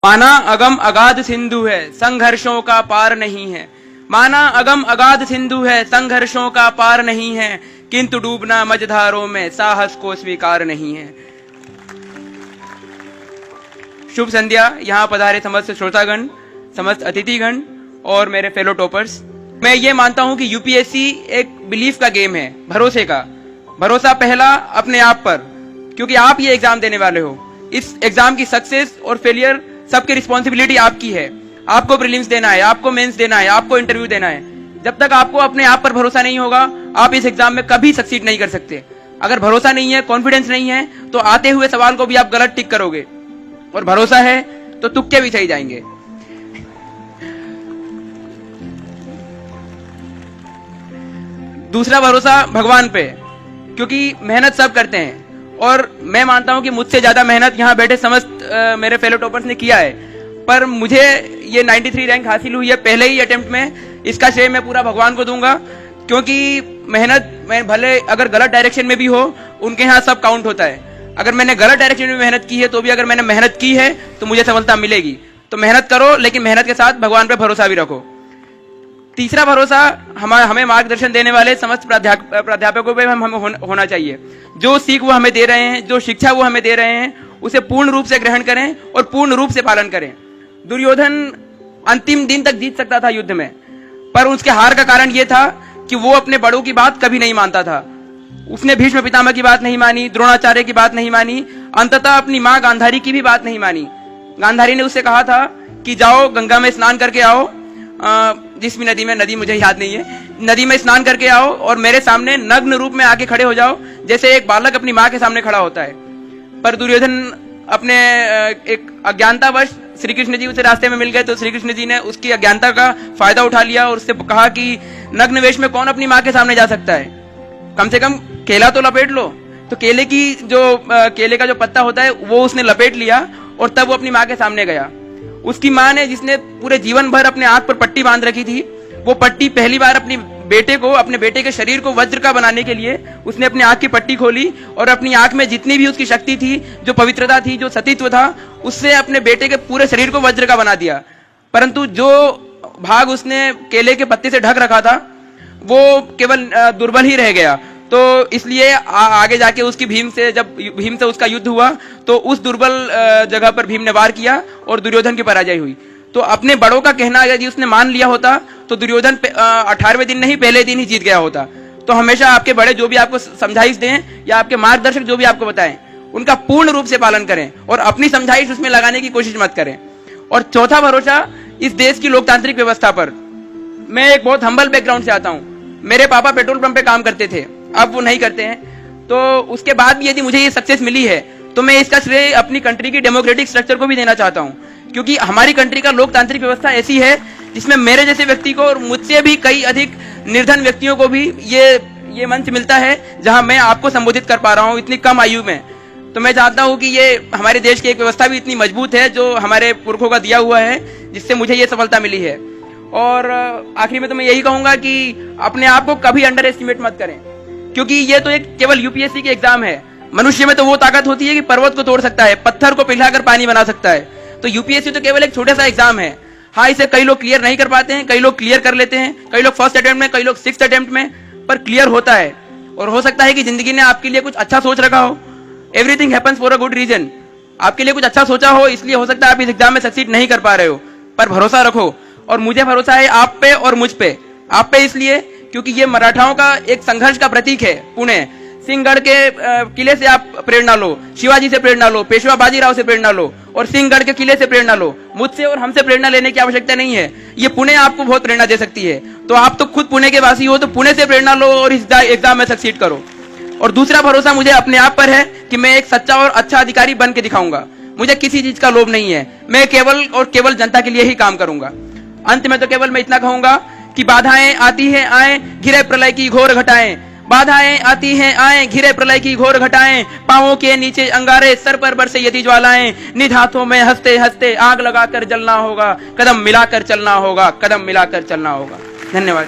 माना अगम अगाध सिंधु है, संघर्षों का पार नहीं है। माना अगम अगाध सिंधु है, संघर्षों का पार नहीं है, किंतु डूबना मझधारों में साहस को स्वीकार नहीं है। शुभ संध्या। यहाँ पधारे समस्त श्रोतागण, समस्त अतिथिगण और मेरे फेलो टॉपर्स। मैं ये मानता हूँ कि यूपीएससी एक बिलीफ का गेम है, भरोसे का। भरोसा पहला अपने आप पर, क्योंकि आप ये एग्जाम देने वाले हो। इस एग्जाम की सक्सेस और फेलियर सबकी रिस्पॉन्सिबिलिटी आपकी है। आपको प्रीलिम्स देना है, आपको मेंस देना है, आपको इंटरव्यू देना है। जब तक आपको अपने आप पर भरोसा नहीं होगा, आप इस एग्जाम में कभी सक्सीड नहीं कर सकते। अगर भरोसा नहीं है, कॉन्फिडेंस नहीं है, तो आते हुए सवाल को भी आप गलत टिक करोगे, और भरोसा है तो तुक्के भी सही जाएंगे। दूसरा भरोसा भगवान पे, क्योंकि मेहनत सब करते हैं और मैं मानता हूं कि मुझसे ज्यादा मेहनत यहाँ बैठे समस्त मेरे फेलो टॉपर्स ने किया है। पर मुझे ये 93 रैंक हासिल हुई है पहले ही अटेम्प्ट में। इसका श्रेय मैं पूरा भगवान को दूंगा, क्योंकि मेहनत में भले अगर गलत डायरेक्शन में भी हो, उनके यहाँ सब काउंट होता है। अगर मैंने गलत डायरेक्शन में मेहनत की है तो भी अगर मैंने मेहनत की है तो मुझे सफलता मिलेगी। तो मेहनत करो, लेकिन मेहनत के साथ भगवान पे भरोसा भी रखो। तीसरा भरोसा हमें मार्गदर्शन देने वाले समस्त प्राध्यापकों पे हमें होना चाहिए। जो सीख वो हमें दे रहे हैं, जो शिक्षा वो हमें दे रहे हैं, उसे पूर्ण रूप से ग्रहण करें और पूर्ण रूप से पालन करें। दुर्योधन अंतिम दिन तक जीत सकता था युद्ध में, पर उसके हार का कारण यह था कि वो अपने बड़ों की बात कभी नहीं मानता था। उसने भीष्म पितामह की बात नहीं मानी, द्रोणाचार्य की बात नहीं मानी, अंततः अपनी मां गांधारी की भी बात नहीं मानी। गांधारी ने उससे कहा था कि जाओ गंगा में स्नान करके आओ, जिस भी नदी में, नदी मुझे याद नहीं है, नदी में स्नान करके आओ और मेरे सामने नग्न रूप में आके खड़े हो जाओ, जैसे एक बालक अपनी माँ के सामने खड़ा होता है। पर दुर्योधन अपने एक अज्ञानतावश श्री कृष्ण जी उसे रास्ते में मिल गए, तो श्री कृष्ण जी ने उसकी अज्ञानता का फायदा उठा लिया और उससे कहा कि नग्न वेश में कौन अपनी माँ के सामने जा सकता है, कम से कम केला तो लपेट लो। तो केले का जो पत्ता होता है वो उसने लपेट लिया और तब वो अपनी माँ के सामने गया। उसकी माँ ने, जिसने पूरे जीवन भर अपने आंख पर पट्टी बांध रखी थी, वो पट्टी पहली बार अपने बेटे के शरीर को वज्र का बनाने के लिए उसने अपनी आंख की पट्टी खोली और अपनी आंख में जितनी भी उसकी शक्ति थी, जो पवित्रता थी, जो सतीत्व था, उससे अपने बेटे के पूरे शरीर को वज्र का बना दिया। परंतु जो भाग उसने केले के पत्ते से ढक रखा था वो केवल दुर्बल ही रह गया। तो इसलिए आगे जाके जब भीम से उसका युद्ध हुआ तो उस दुर्बल जगह पर भीम ने वार किया और दुर्योधन की पराजय हुई। तो अपने बड़ों का कहना यदि उसने मान लिया होता तो दुर्योधन 18वें दिन नहीं, पहले दिन ही जीत गया होता। तो हमेशा आपके बड़े जो भी आपको समझाइश दें या आपके मार्गदर्शक जो भी आपको बताएं, उनका पूर्ण रूप से पालन करें और अपनी समझाइश उसमें लगाने की कोशिश मत करें। और चौथा भरोसा इस देश की लोकतांत्रिक व्यवस्था पर। मैं एक बहुत हम्बल बैकग्राउंड से आता हूँ। मेरे पापा पेट्रोल पंप पे काम करते थे, अब वो नहीं करते हैं। तो उसके बाद भी यदि मुझे ये सक्सेस मिली है तो मैं इसका श्रेय अपनी कंट्री की डेमोक्रेटिक स्ट्रक्चर को भी देना चाहता हूँ, क्योंकि हमारी कंट्री का लोकतांत्रिक व्यवस्था ऐसी है जिसमें मेरे जैसे व्यक्ति को और मुझसे भी कई अधिक निर्धन व्यक्तियों को भी ये मंच मिलता है जहां मैं आपको संबोधित कर पा रहा हूं इतनी कम आयु में। तो मैं चाहता हूं कि ये हमारे देश की एक व्यवस्था भी इतनी मजबूत है जो हमारे पुरखों का दिया हुआ है, जिससे मुझे ये सफलता मिली है। और आखिरी में तो मैं यही कहूंगा कि अपने आप को कभी अंडर एस्टिमेट मत करें, क्योंकि ये तो एक केवल यूपीएससी की एग्जाम है। मनुष्य में तो वो ताकत होती है कि पर्वत को तोड़ सकता है, पत्थर को पिघलाकर पानी बना सकता है। तो यूपीएससी तो केवल एक छोटा सा एग्जाम है। हाँ, इसे कई लोग क्लियर नहीं कर पाते हैं, कई लोग क्लियर कर लेते हैं, कई लोग फर्स्ट अटेम्प्ट में, कई लोग 6th अटेम्प्ट में, पर क्लियर होता है। और हो सकता है कि जिंदगी ने आपके लिए कुछ अच्छा सोच रखा हो। Everything happens for a good reason. आपके लिए कुछ अच्छा सोचा हो, इसलिए हो सकता है आप इस एग्जाम में सक्सीड नहीं कर पा रहे हो, पर भरोसा रखो। और मुझे भरोसा है आप पे और मुझ पे। आप पे इसलिए क्योंकि ये मराठाओं का एक संघर्ष का प्रतीक है पुणे। सिंहगढ़ के किले से आप प्रेरणा लो, शिवाजी से प्रेरणा लो, पेशवा बाजीराव से प्रेरणा लो और सिंहगढ़ के किले से प्रेरणा लो। मुझसे और हमसे प्रेरणा लेने की आवश्यकता नहीं है। ये पुणे आपको बहुत प्रेरणा दे सकती है। तो आप तो खुद पुणे के वासी हो, तो पुणे से प्रेरणा लो और इस एग्जाम में सक्सीड करो। और दूसरा भरोसा मुझे अपने आप पर है कि मैं एक सच्चा और अच्छा अधिकारी बन के दिखाऊंगा। मुझे किसी चीज का लोभ नहीं है। मैं केवल और केवल जनता के लिए ही काम करूंगा। अंत में तो केवल मैं इतना कहूंगा कि बाधाएं आती हैं आए, घिरे प्रलय की घोर घटाएं। बाधाएं आती हैं आए, घिरे प्रलय की घोर घटाएं। पांवों के नीचे अंगारे, सर पर बरसे यदि ज्वालाएं। निज हाथों में हंसते हंसते आग लगाकर जलना होगा, कदम मिलाकर चलना होगा, कदम मिलाकर चलना होगा। धन्यवाद।